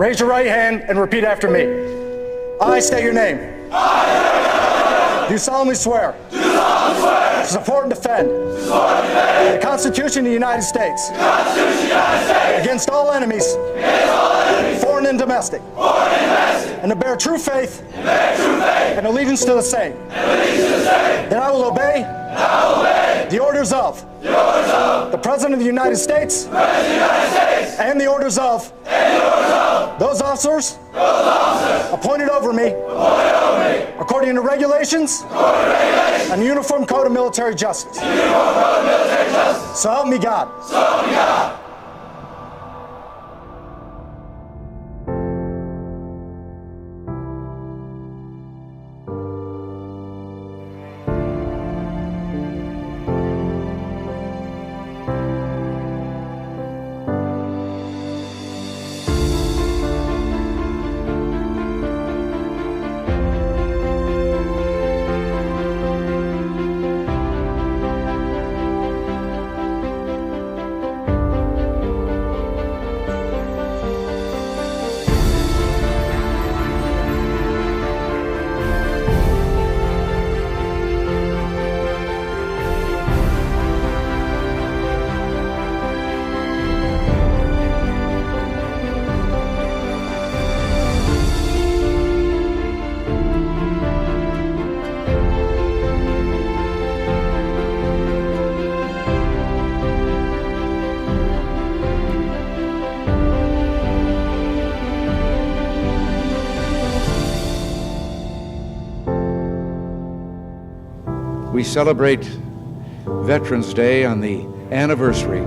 Raise your right hand and repeat after me. I state your name. Do solemnly swear to support and defend the Constitution of the United States against all enemies, foreign and domestic, and to bear true faith and allegiance to the same. That I will obey the orders of the President of the United States and the orders of those officers appointed over me according to regulations and the Uniform Code of Military Justice. So help me God. We celebrate Veterans Day on the anniversary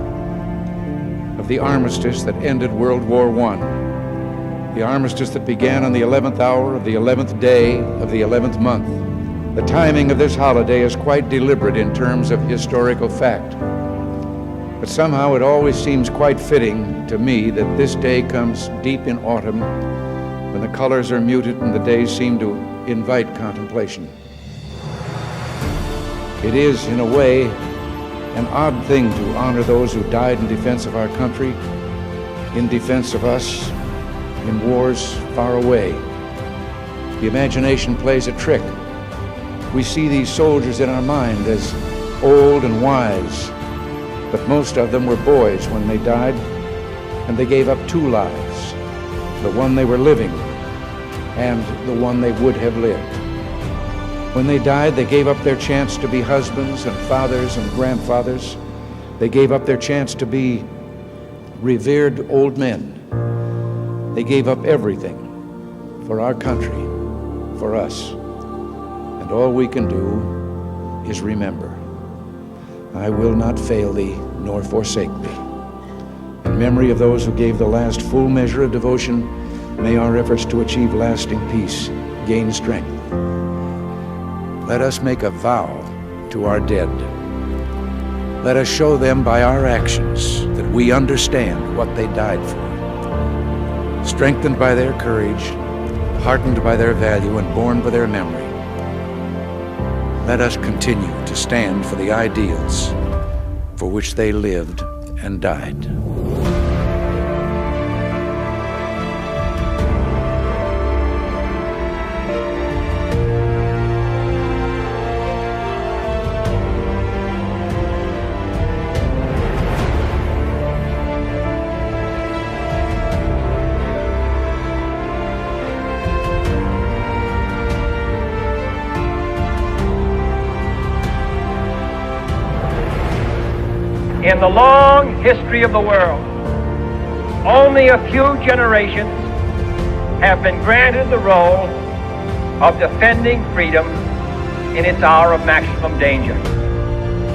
of the armistice that ended World War I. The armistice that began on the 11th hour of the 11th day of the 11th month. The timing of this holiday is quite deliberate in terms of historical fact. But somehow it always seems quite fitting to me that this day comes deep in autumn when the colors are muted and the days seem to invite contemplation. It is, in a way, an odd thing to honor those who died in defense of our country, in defense of us, in wars far away. The imagination plays a trick. We see these soldiers in our mind as old and wise, but most of them were boys when they died, and they gave up two lives, the one they were living and the one they would have lived. When they died, they gave up their chance to be husbands and fathers and grandfathers. They gave up their chance to be revered old men. They gave up everything for our country, for us. And all we can do is remember. I will not fail thee, nor forsake thee. In memory of those who gave the last full measure of devotion, may our efforts to achieve lasting peace gain strength. Let us make a vow to our dead. Let us show them by our actions that we understand what they died for. Strengthened by their courage, heartened by their value, and borne by their memory, let us continue to stand for the ideals for which they lived and died. In the long history of the world, only a few generations have been granted the role of defending freedom in its hour of maximum danger.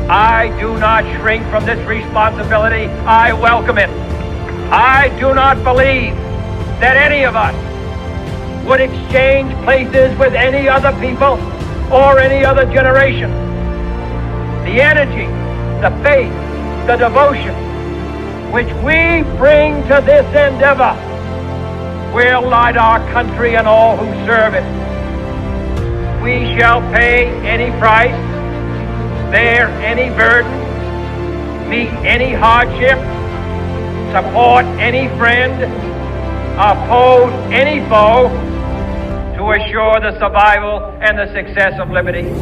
I do not shrink from this responsibility. I welcome it. I do not believe that any of us would exchange places with any other people or any other generation. The energy, the faith, the devotion which we bring to this endeavor will light our country and all who serve it. We shall pay any price, bear any burden, meet any hardship, support any friend, oppose any foe to assure the survival and the success of liberty.